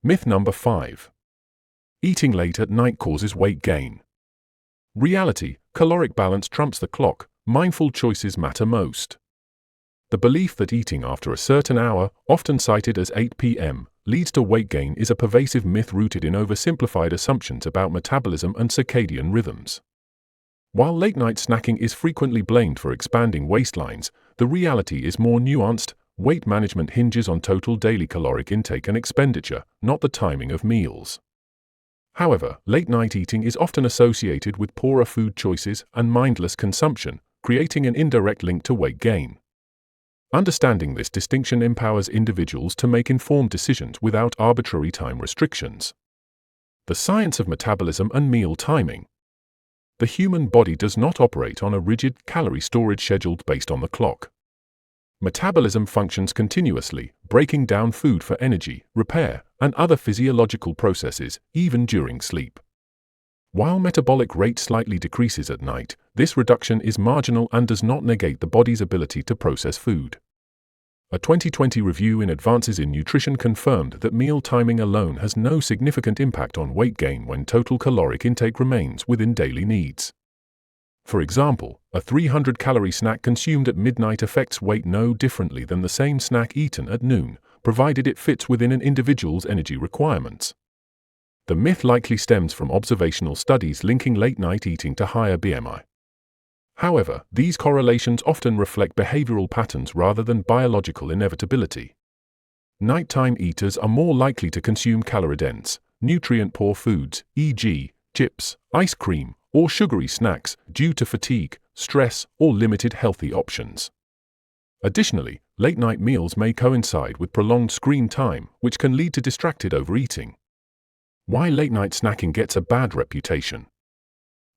Myth number 5. Eating late at night causes weight gain. Reality: caloric balance trumps the clock, mindful choices matter most. The belief that eating after a certain hour, often cited as 8 p.m., leads to weight gain is a pervasive myth rooted in oversimplified assumptions about metabolism and circadian rhythms. While late-night snacking is frequently blamed for expanding waistlines, the reality is more nuanced. Weight management hinges on total daily caloric intake and expenditure, not the timing of meals. However, late-night eating is often associated with poorer food choices and mindless consumption, creating an indirect link to weight gain. Understanding this distinction empowers individuals to make informed decisions without arbitrary time restrictions. The science of metabolism and meal timing. The human body does not operate on a rigid calorie storage schedule based on the clock. Metabolism functions continuously, breaking down food for energy, repair, and other physiological processes, even during sleep. While metabolic rate slightly decreases at night, this reduction is marginal and does not negate the body's ability to process food. A 2020 review in Advances in Nutrition confirmed that meal timing alone has no significant impact on weight gain when total caloric intake remains within daily needs. For example, a 300-calorie snack consumed at midnight affects weight no differently than the same snack eaten at noon, provided it fits within an individual's energy requirements. The myth likely stems from observational studies linking late-night eating to higher BMI. However, these correlations often reflect behavioral patterns rather than biological inevitability. Nighttime eaters are more likely to consume calorie-dense, nutrient-poor foods, e.g., chips, ice cream, or sugary snacks, due to fatigue, stress, or limited healthy options. Additionally, late-night meals may coincide with prolonged screen time, which can lead to distracted overeating. Why late-night snacking gets a bad reputation.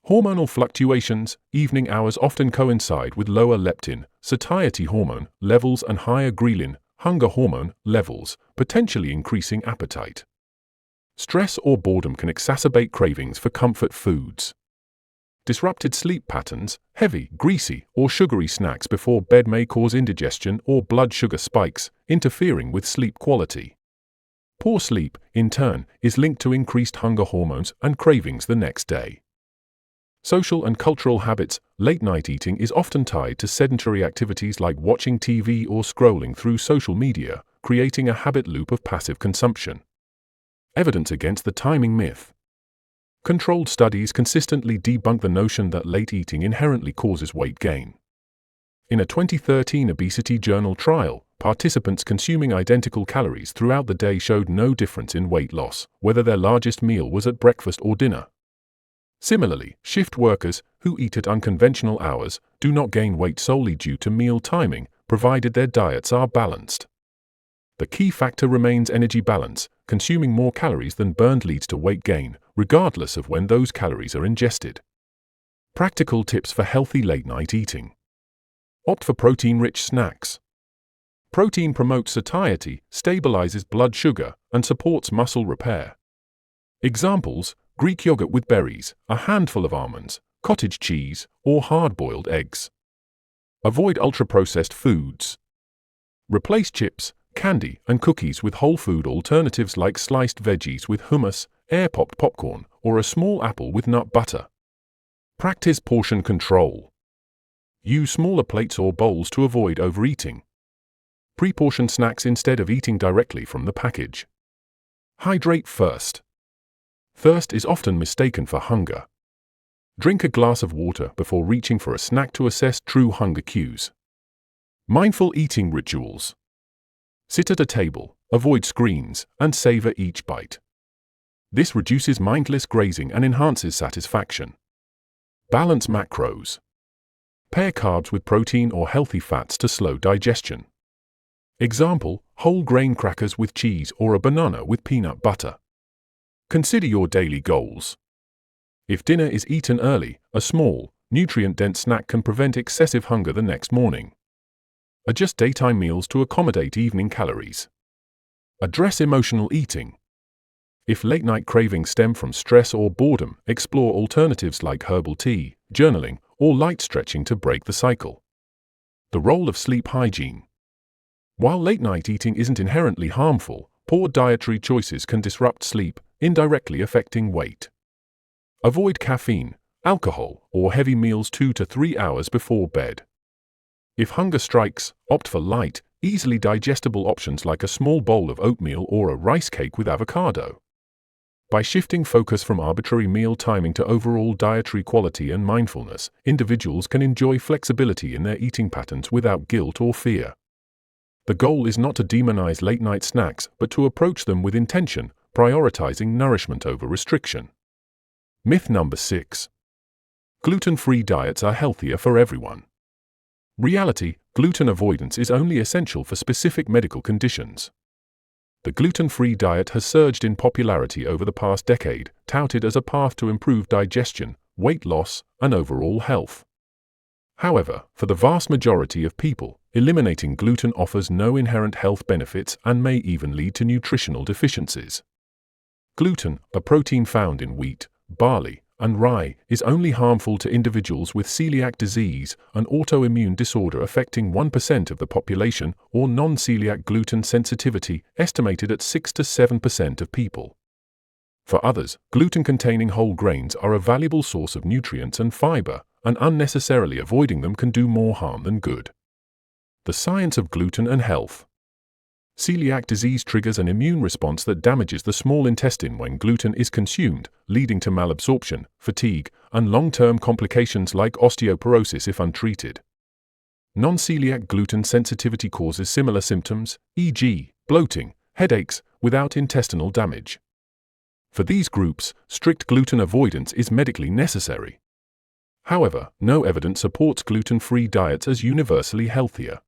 Hormonal fluctuations. Evening hours often coincide with lower leptin, satiety hormone, levels and higher ghrelin, hunger hormone, levels, potentially increasing appetite. Stress or boredom can exacerbate cravings for comfort foods. Disrupted sleep patterns. Heavy, greasy, or sugary snacks before bed may cause indigestion or blood sugar spikes, interfering with sleep quality. Poor sleep, in turn, is linked to increased hunger hormones and cravings the next day. Social and cultural habits. Late-night eating is often tied to sedentary activities like watching TV or scrolling through social media, creating a habit loop of passive consumption. Evidence against the timing myth. Controlled studies consistently debunk the notion that late eating inherently causes weight gain. In a 2013 obesity journal trial, participants consuming identical calories throughout the day showed no difference in weight loss, whether their largest meal was at breakfast or dinner. Similarly, shift workers, who eat at unconventional hours, do not gain weight solely due to meal timing, provided their diets are balanced. The key factor remains energy balance. Consuming more calories than burned leads to weight gain, regardless of when those calories are ingested. Practical tips for healthy late-night eating. Opt for protein-rich snacks. Protein promotes satiety, stabilizes blood sugar, and supports muscle repair. Examples: Greek yogurt with berries, a handful of almonds, cottage cheese, or hard-boiled eggs. Avoid ultra-processed foods. Replace chips, candy, and cookies with whole food alternatives like sliced veggies with hummus, air-popped popcorn, or a small apple with nut butter. Practice portion control. Use smaller plates or bowls to avoid overeating. Pre-portion snacks instead of eating directly from the package. Hydrate first. Thirst is often mistaken for hunger. Drink a glass of water before reaching for a snack to assess true hunger cues. Mindful eating rituals. Sit at a table, avoid screens, and savor each bite. This reduces mindless grazing and enhances satisfaction. Balance macros. Pair carbs with protein or healthy fats to slow digestion. Example: whole grain crackers with cheese or a banana with peanut butter. Consider your daily goals. If dinner is eaten early, a small, nutrient-dense snack can prevent excessive hunger the next morning. Adjust daytime meals to accommodate evening calories. Address emotional eating. If late-night cravings stem from stress or boredom, explore alternatives like herbal tea, journaling, or light stretching to break the cycle. The role of sleep hygiene. While late-night eating isn't inherently harmful, poor dietary choices can disrupt sleep, indirectly affecting weight. Avoid caffeine, alcohol, or heavy meals 2 to 3 hours before bed. If hunger strikes, opt for light, easily digestible options like a small bowl of oatmeal or a rice cake with avocado. By shifting focus from arbitrary meal timing to overall dietary quality and mindfulness, individuals can enjoy flexibility in their eating patterns without guilt or fear. The goal is not to demonize late-night snacks, but to approach them with intention, prioritizing nourishment over restriction. Myth number 6. Gluten-free diets are healthier for everyone. Reality: gluten avoidance is only essential for specific medical conditions. The gluten-free diet has surged in popularity over the past decade, touted as a path to improved digestion, weight loss, and overall health. However, for the vast majority of people, eliminating gluten offers no inherent health benefits and may even lead to nutritional deficiencies. Gluten, a protein found in wheat, barley, and rye, is only harmful to individuals with celiac disease, an autoimmune disorder affecting 1% of the population, or non-celiac gluten sensitivity, estimated at 6 to 7% of people. For others, gluten-containing whole grains are a valuable source of nutrients and fiber, and unnecessarily avoiding them can do more harm than good. The science of gluten and health. Celiac disease triggers an immune response that damages the small intestine when gluten is consumed, leading to malabsorption, fatigue, and long-term complications like osteoporosis if untreated. Non-celiac gluten sensitivity causes similar symptoms, e.g., bloating, headaches, without intestinal damage. For these groups, strict gluten avoidance is medically necessary. However, no evidence supports gluten-free diets as universally healthier.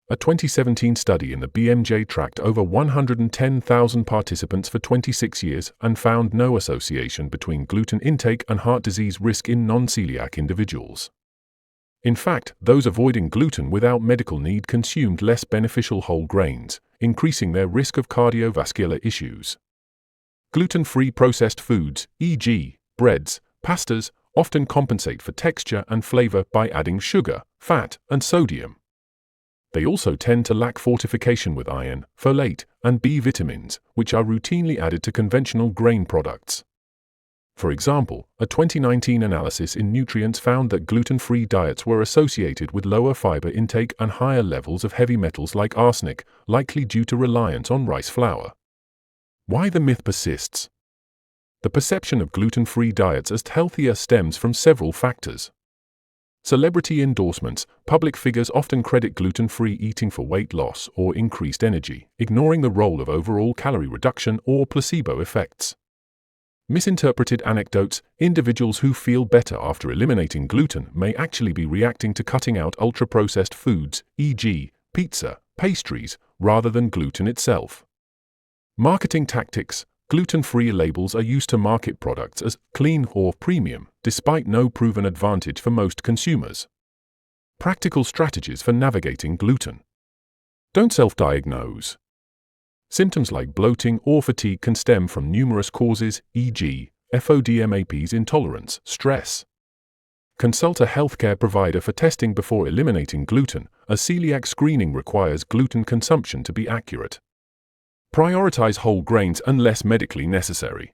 A 2017 study in the BMJ tracked over 110,000 participants for 26 years and found no association between gluten intake and heart disease risk in non-celiac individuals. In fact, those avoiding gluten without medical need consumed less beneficial whole grains, increasing their risk of cardiovascular issues. Gluten-free processed foods, e.g., breads, pastas, often compensate for texture and flavor by adding sugar, fat, and sodium. They also tend to lack fortification with iron, folate, and B vitamins, which are routinely added to conventional grain products. For example, a 2019 analysis in Nutrients found that gluten-free diets were associated with lower fiber intake and higher levels of heavy metals like arsenic, likely due to reliance on rice flour. Why the myth persists? The perception of gluten-free diets as healthier stems from several factors. Celebrity endorsements. Public figures often credit gluten-free eating for weight loss or increased energy, ignoring the role of overall calorie reduction or placebo effects. Misinterpreted anecdotes. Individuals who feel better after eliminating gluten may actually be reacting to cutting out ultra-processed foods, e.g., pizza, pastries, rather than gluten itself. Marketing tactics. Gluten-free labels are used to market products as clean or premium, despite no proven advantage for most consumers. Practical strategies for navigating gluten. Don't self-diagnose. Symptoms like bloating or fatigue can stem from numerous causes, e.g., FODMAP's intolerance, stress. Consult a healthcare provider for testing before eliminating gluten, as celiac screening requires gluten consumption to be accurate. Prioritize whole grains unless medically necessary.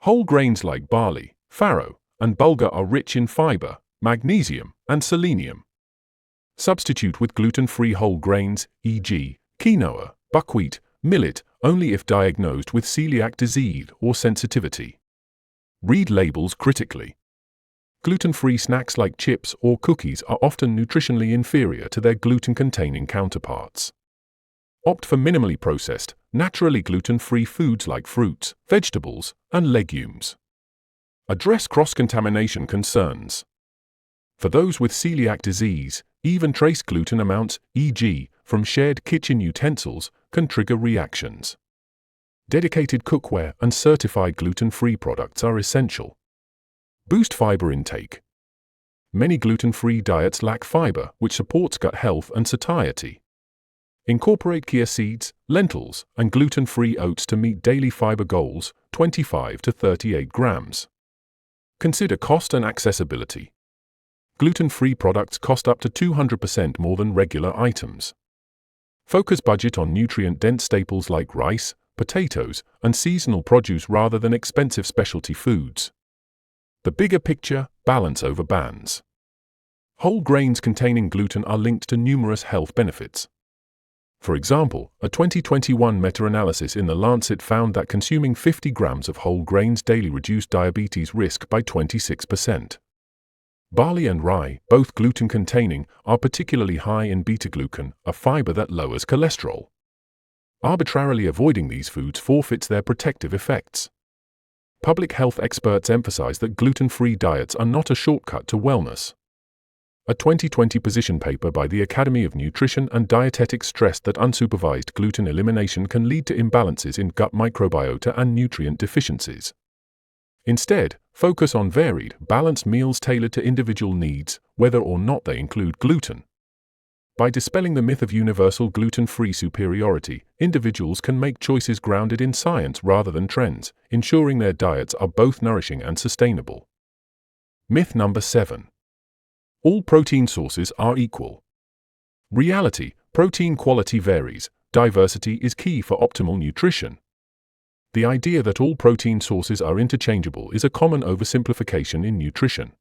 Whole grains like barley, farro, and bulgur are rich in fiber, magnesium, and selenium. Substitute with gluten-free whole grains, e.g., quinoa, buckwheat, millet, only if diagnosed with celiac disease or sensitivity. Read labels critically. Gluten-free snacks like chips or cookies are often nutritionally inferior to their gluten-containing counterparts. Opt for minimally processed, naturally gluten-free foods like fruits, vegetables, and legumes. Address cross-contamination concerns. For those with celiac disease, even trace gluten amounts, e.g., from shared kitchen utensils, can trigger reactions. Dedicated cookware and certified gluten-free products are essential. Boost fiber intake. Many gluten-free diets lack fiber, which supports gut health and satiety. Incorporate chia seeds, lentils, and gluten-free oats to meet daily fiber goals, 25 to 38 grams. Consider cost and accessibility. Gluten-free products cost up to 200% more than regular items. Focus budget on nutrient-dense staples like rice, potatoes, and seasonal produce rather than expensive specialty foods. The bigger picture, balance over bans. Whole grains containing gluten are linked to numerous health benefits. For example, a 2021 meta-analysis in The Lancet found that consuming 50 grams of whole grains daily reduced diabetes risk by 26%. Barley and rye, both gluten-containing, are particularly high in beta-glucan, a fiber that lowers cholesterol. Arbitrarily avoiding these foods forfeits their protective effects. Public health experts emphasize that gluten-free diets are not a shortcut to wellness. A 2020 position paper by the Academy of Nutrition and Dietetics stressed that unsupervised gluten elimination can lead to imbalances in gut microbiota and nutrient deficiencies. Instead, focus on varied, balanced meals tailored to individual needs, whether or not they include gluten. By dispelling the myth of universal gluten-free superiority, individuals can make choices grounded in science rather than trends, ensuring their diets are both nourishing and sustainable. Myth number 7. All protein sources are equal. Reality, protein quality varies. Diversity is key for optimal nutrition. The idea that all protein sources are interchangeable is a common oversimplification in nutrition.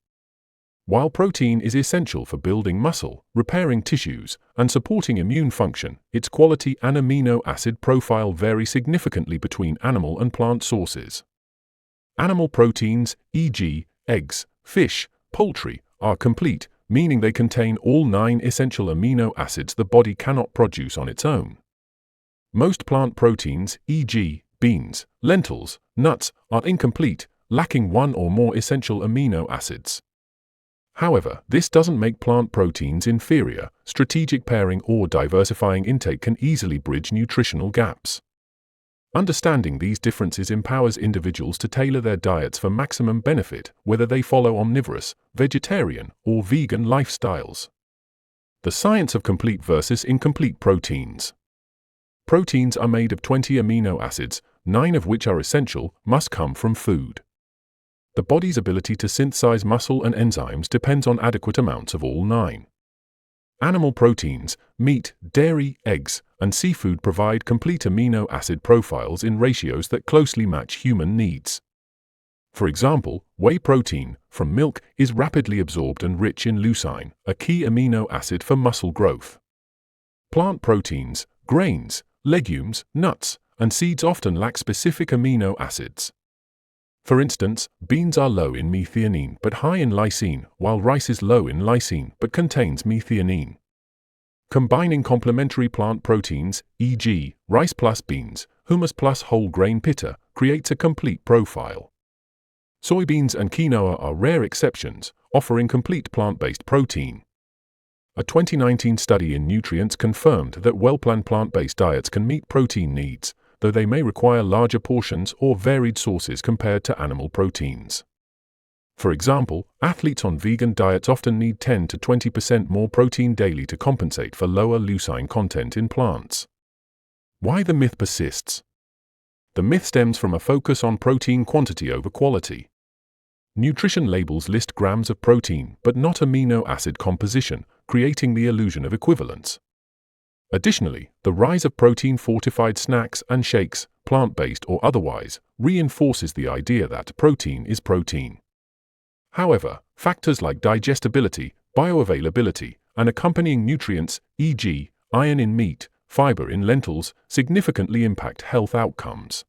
While protein is essential for building muscle, repairing tissues, and supporting immune function, its quality and amino acid profile vary significantly between animal and plant sources. Animal proteins, e.g., eggs, fish, poultry, are complete, meaning they contain all 9 essential amino acids the body cannot produce on its own. Most plant proteins, e.g., beans, lentils, nuts, are incomplete, lacking 1 or more essential amino acids. However, this doesn't make plant proteins inferior. Strategic pairing or diversifying intake can easily bridge nutritional gaps. Understanding these differences empowers individuals to tailor their diets for maximum benefit, whether they follow omnivorous, vegetarian, or vegan lifestyles. The science of complete versus incomplete proteins. Proteins are made of 20 amino acids, 9 of which are essential, must come from food. The body's ability to synthesize muscle and enzymes depends on adequate amounts of all 9. Animal proteins, meat, dairy, eggs, and seafood provide complete amino acid profiles in ratios that closely match human needs. For example, whey protein, from milk, is rapidly absorbed and rich in leucine, a key amino acid for muscle growth. Plant proteins, grains, legumes, nuts, and seeds often lack specific amino acids. For instance, beans are low in methionine but high in lysine, while rice is low in lysine but contains methionine. Combining complementary plant proteins, e.g., rice plus beans, hummus plus whole grain pitta, creates a complete profile. Soybeans and quinoa are rare exceptions, offering complete plant-based protein. A 2019 study in Nutrients confirmed that well-planned plant-based diets can meet protein needs, though they may require larger portions or varied sources compared to animal proteins. For example, athletes on vegan diets often need 10 to 20% more protein daily to compensate for lower leucine content in plants. Why the myth persists? The myth stems from a focus on protein quantity over quality. Nutrition labels list grams of protein but not amino acid composition, creating the illusion of equivalence. Additionally, the rise of protein-fortified snacks and shakes, plant-based or otherwise, reinforces the idea that protein is protein. However, factors like digestibility, bioavailability, and accompanying nutrients, e.g., iron in meat, fiber in lentils, significantly impact health outcomes.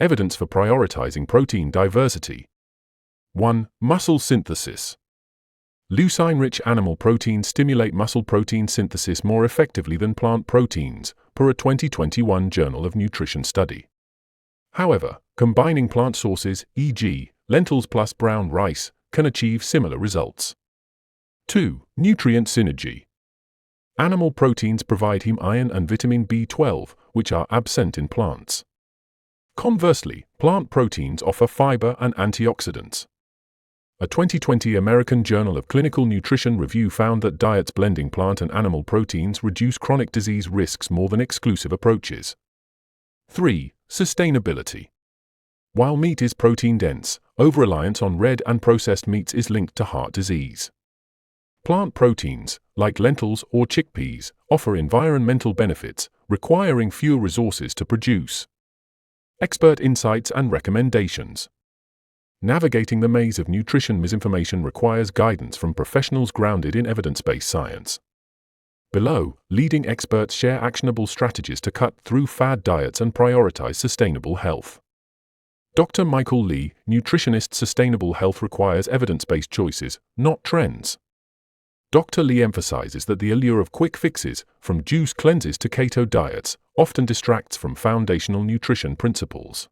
Evidence for prioritizing protein diversity. 1. Muscle synthesis. Leucine-rich animal proteins stimulate muscle protein synthesis more effectively than plant proteins, per a 2021 Journal of Nutrition study. However, combining plant sources, e.g., lentils plus brown rice, can achieve similar results. 2. Nutrient synergy. Animal proteins provide heme iron and vitamin B12, which are absent in plants. Conversely, plant proteins offer fiber and antioxidants. A 2020 American Journal of Clinical Nutrition review found that diets blending plant and animal proteins reduce chronic disease risks more than exclusive approaches. 3. Sustainability. While meat is protein-dense, over-reliance on red and processed meats is linked to heart disease. Plant proteins, like lentils or chickpeas, offer environmental benefits, requiring fewer resources to produce. Expert insights and recommendations. Navigating the maze of nutrition misinformation requires guidance from professionals grounded in evidence-based science. Below, leading experts share actionable strategies to cut through fad diets and prioritize sustainable health. Dr. Michael Lee, nutritionist. Sustainable health requires evidence-based choices, not trends. Dr. Lee emphasizes that the allure of quick fixes, from juice cleanses to keto diets, often distracts from foundational nutrition principles.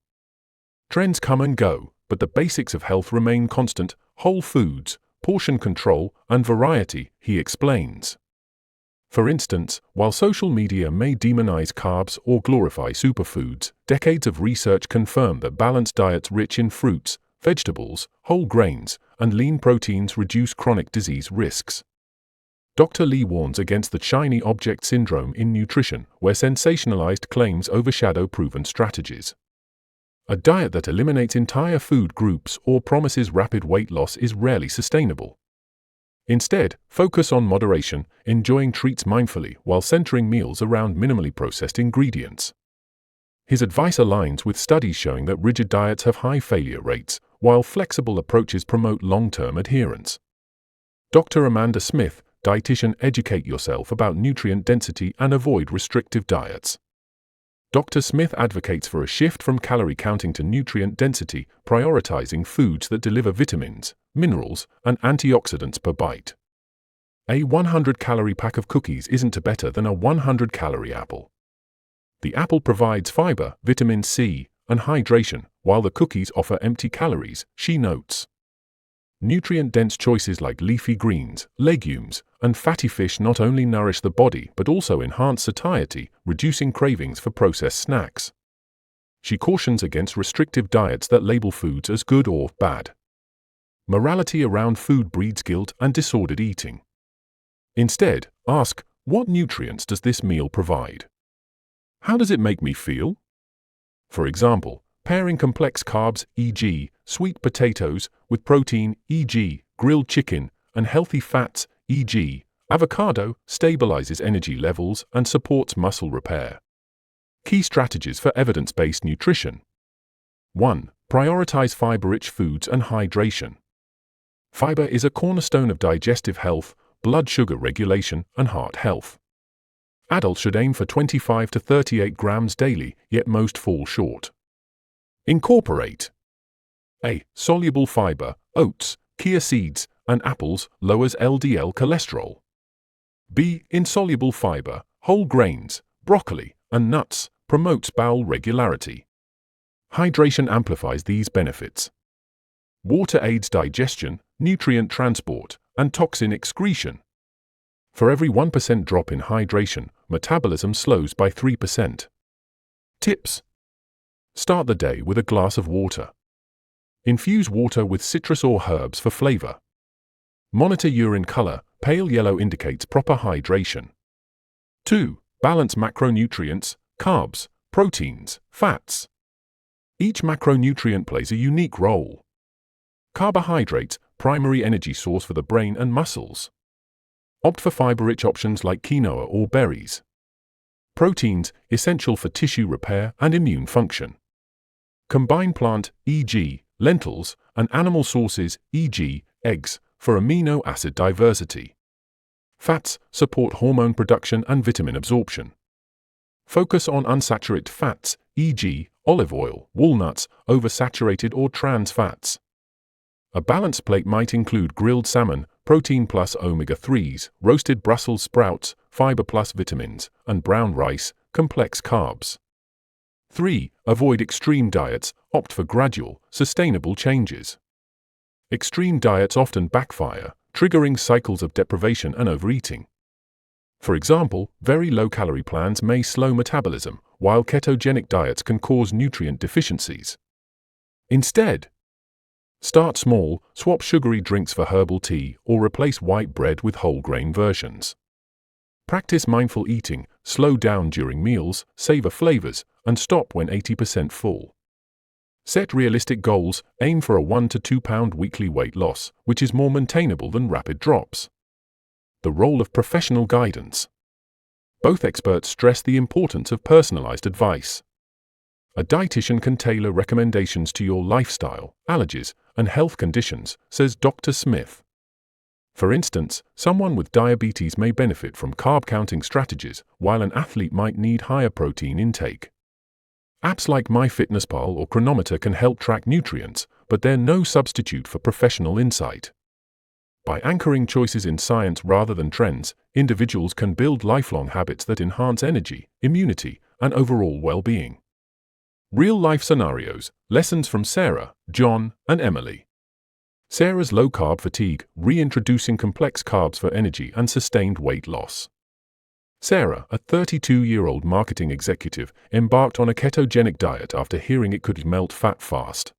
Trends come and go, but the basics of health remain constant: whole foods, portion control, and variety, he explains. For instance, while social media may demonize carbs or glorify superfoods, decades of research confirm that balanced diets rich in fruits, vegetables, whole grains, and lean proteins reduce chronic disease risks. Dr. Lee warns against the shiny object syndrome in nutrition, where sensationalized claims overshadow proven strategies. A diet that eliminates entire food groups or promises rapid weight loss is rarely sustainable. Instead, focus on moderation, enjoying treats mindfully while centering meals around minimally processed ingredients. His advice aligns with studies showing that rigid diets have high failure rates, while flexible approaches promote long-term adherence. Dr. Amanda Smith, dietitian. Educate yourself about nutrient density and avoid restrictive diets. Dr. Smith advocates for a shift from calorie counting to nutrient density, prioritizing foods that deliver vitamins, minerals, and antioxidants per bite. A 100-calorie pack of cookies isn't better than a 100-calorie apple. The apple provides fiber, vitamin C, and hydration, while the cookies offer empty calories, she notes. Nutrient-dense choices like leafy greens, legumes, and fatty fish not only nourish the body but also enhance satiety, reducing cravings for processed snacks. She cautions against restrictive diets that label foods as good or bad. Morality around food breeds guilt and disordered eating. Instead, ask, what nutrients does this meal provide? How does it make me feel? For example, pairing complex carbs, e.g., sweet potatoes, with protein, e.g., grilled chicken, and healthy fats, e.g., avocado, stabilizes energy levels and supports muscle repair. Key strategies for evidence-based nutrition. 1. Prioritize fiber-rich foods and hydration. Fiber is a cornerstone of digestive health, blood sugar regulation, and heart health. Adults should aim for 25 to 38 grams daily, yet most fall short. Incorporate A. Soluble fiber, oats, chia seeds, and apples, lowers LDL cholesterol. B. Insoluble fiber, whole grains, broccoli, and nuts, promotes bowel regularity. Hydration amplifies these benefits. Water aids digestion, nutrient transport, and toxin excretion. For every 1% drop in hydration, metabolism slows by 3%. Tips. Start the day with a glass of water. Infuse water with citrus or herbs for flavor. Monitor urine color, pale yellow indicates proper hydration. 2. Balance macronutrients, carbs, proteins, fats. Each macronutrient plays a unique role. Carbohydrates, primary energy source for the brain and muscles. Opt for fiber-rich options like quinoa or berries. Proteins, essential for tissue repair and immune function. Combine plant, e.g., lentils, and animal sources, e.g., eggs, for amino acid diversity. Fats support hormone production and vitamin absorption. Focus on unsaturated fats, e.g., olive oil, walnuts, oversaturated or trans fats. A balanced plate might include grilled salmon, protein plus omega-3s, roasted Brussels sprouts, fiber plus vitamins, and brown rice, complex carbs. 3. Avoid extreme diets, opt for gradual, sustainable changes. Extreme diets often backfire, triggering cycles of deprivation and overeating. For example, very low-calorie plans may slow metabolism, while ketogenic diets can cause nutrient deficiencies. Instead, start small, swap sugary drinks for herbal tea, or replace white bread with whole grain versions. Practice mindful eating, slow down during meals, savor flavors, and stop when 80% full. Set realistic goals, aim for a 1 to 2 pound weekly weight loss, which is more maintainable than rapid drops. The role of professional guidance. Both experts stress the importance of personalized advice. A dietitian can tailor recommendations to your lifestyle, allergies, and health conditions, says Dr. Smith. For instance, someone with diabetes may benefit from carb-counting strategies, while an athlete might need higher protein intake. Apps like MyFitnessPal or Chronometer can help track nutrients, but they're no substitute for professional insight. By anchoring choices in science rather than trends, individuals can build lifelong habits that enhance energy, immunity, and overall well-being. Real-life scenarios, lessons from Sarah, John, and Emily. Sarah's low-carb fatigue, reintroducing complex carbs for energy and sustained weight loss. Sarah, a 32-year-old marketing executive, embarked on a ketogenic diet after hearing it could melt fat fast.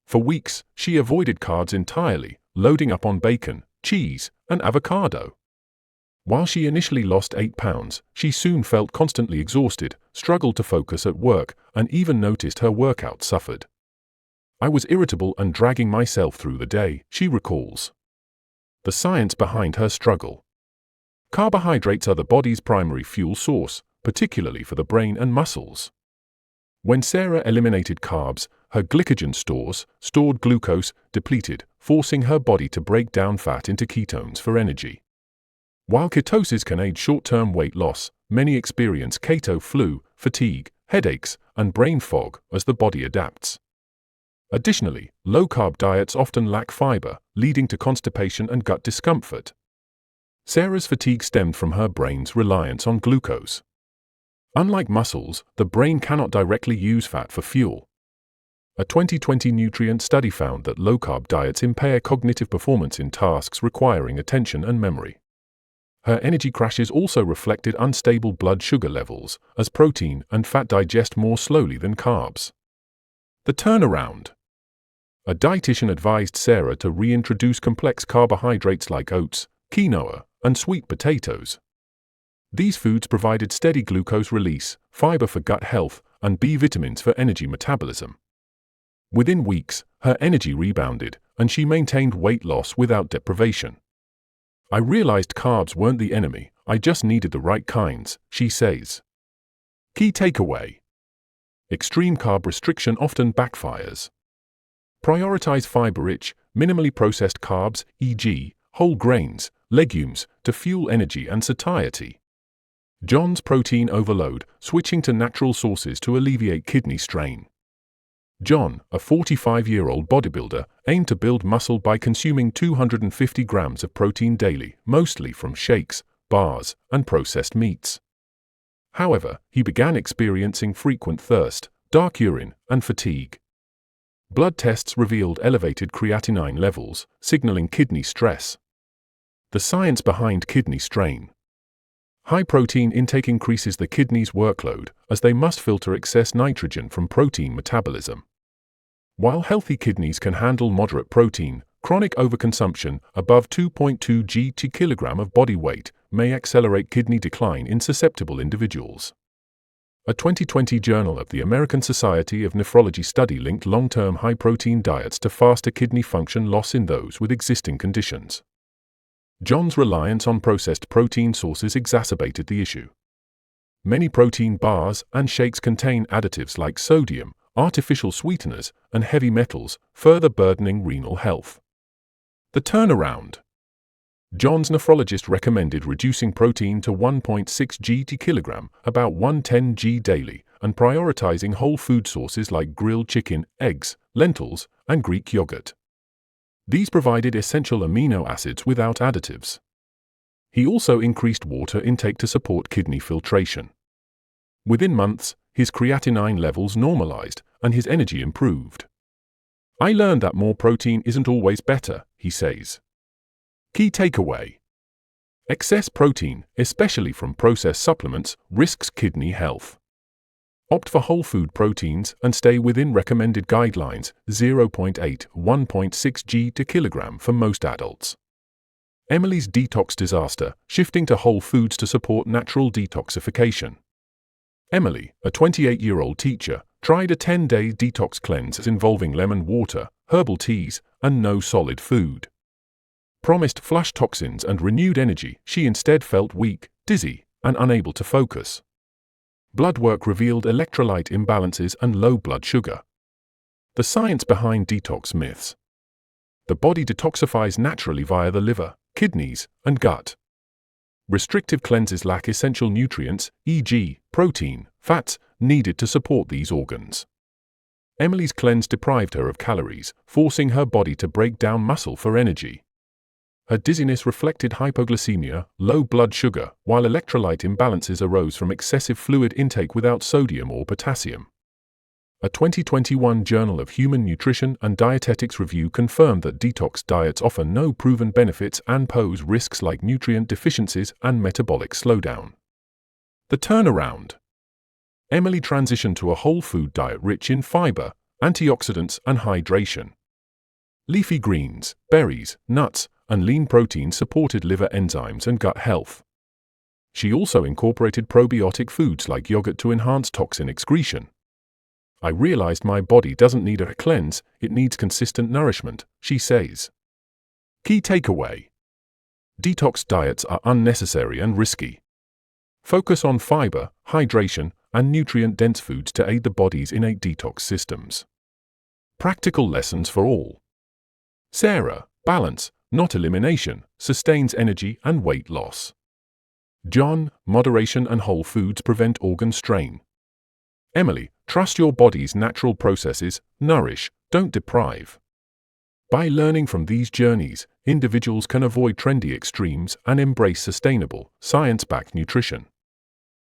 For weeks, she avoided carbs entirely, loading up on bacon, cheese, and avocado. While she initially lost 8 pounds, she soon felt constantly exhausted, struggled to focus at work, and even noticed her workout suffered. "I was irritable and dragging myself through the day," she recalls. The science behind her struggle. Carbohydrates are the body's primary fuel source, particularly for the brain and muscles. When Sarah eliminated carbs, her glycogen stores, stored glucose, depleted, forcing her body to break down fat into ketones for energy. While ketosis can aid short-term weight loss, many experience keto flu, fatigue, headaches, and brain fog as the body adapts. Additionally, low-carb diets often lack fiber, leading to constipation and gut discomfort. Sarah's fatigue stemmed from her brain's reliance on glucose. Unlike muscles, the brain cannot directly use fat for fuel. A 2020 nutrient study found that low-carb diets impair cognitive performance in tasks requiring attention and memory. Her energy crashes also reflected unstable blood sugar levels, as protein and fat digest more slowly than carbs. The turnaround. A dietitian advised Sarah to reintroduce complex carbohydrates like oats, quinoa, and sweet potatoes. These foods provided steady glucose release, fiber for gut health, and B vitamins for energy metabolism. Within weeks, her energy rebounded, and she maintained weight loss without deprivation. "I realized carbs weren't the enemy, I just needed the right kinds," she says. Key takeaway. Extreme carb restriction often backfires. Prioritize fiber-rich, minimally processed carbs, e.g., whole grains, legumes, to fuel energy and satiety. John's protein overload, switching to natural sources to alleviate kidney strain. John, a 45-year-old bodybuilder, aimed to build muscle by consuming 250 grams of protein daily, mostly from shakes, bars, and processed meats. However, he began experiencing frequent thirst, dark urine, and fatigue. Blood tests revealed elevated creatinine levels, signaling kidney stress. The science behind kidney strain. High protein intake increases the kidney's workload, as they must filter excess nitrogen from protein metabolism. While healthy kidneys can handle moderate protein, chronic overconsumption, above 2.2 g/kg of body weight, may accelerate kidney decline in susceptible individuals. A 2020 Journal of the American Society of Nephrology study linked long-term high-protein diets to faster kidney function loss in those with existing conditions. John's reliance on processed protein sources exacerbated the issue. Many protein bars and shakes contain additives like sodium, artificial sweeteners, and heavy metals, further burdening renal health. The turnaround. John's nephrologist recommended reducing protein to 1.6 g/kg, about 110 g daily, and prioritizing whole food sources like grilled chicken, eggs, lentils, and Greek yogurt. These provided essential amino acids without additives. He also increased water intake to support kidney filtration. Within months, his creatinine levels normalized, and his energy improved. "I learned that more protein isn't always better," he says. Key takeaway. Excess protein, especially from processed supplements, risks kidney health. Opt for whole food proteins and stay within recommended guidelines, 0.8–1.6 g/kg for most adults. Emily's detox disaster, shifting to whole foods to support natural detoxification. Emily, a 28-year-old teacher, tried a 10-day detox cleanse involving lemon water, herbal teas, and no solid food. promised flush toxins and renewed energy, she instead felt weak, dizzy, and unable to focus. Blood work revealed electrolyte imbalances and low blood sugar. The science behind detox myths. The body detoxifies naturally via the liver, kidneys, and gut. Restrictive cleanses lack essential nutrients, e.g., protein, fats, needed to support these organs. Emily's cleanse deprived her of calories, forcing her body to break down muscle for energy. Her dizziness reflected hypoglycemia, low blood sugar, while electrolyte imbalances arose from excessive fluid intake without sodium or potassium. A 2021 Journal of Human Nutrition and Dietetics review confirmed that detox diets offer no proven benefits and pose risks like nutrient deficiencies and metabolic slowdown. The turnaround. Emily transitioned to a whole food diet rich in fiber, antioxidants, and hydration. Leafy greens, berries, nuts, and lean protein supported liver enzymes and gut health. She also incorporated probiotic foods like yogurt to enhance toxin excretion. I realized my body doesn't need a cleanse, it needs consistent nourishment, she says. Key takeaway. Detox diets are unnecessary and risky. Focus on fiber, hydration, and nutrient-dense foods to aid the body's innate detox systems. Practical lessons for all. Sarah, balance, not elimination, sustains energy and weight loss. John, moderation and whole foods prevent organ strain. Emily, trust your body's natural processes, nourish, don't deprive. By learning from these journeys, individuals can avoid trendy extremes and embrace sustainable, science-backed nutrition.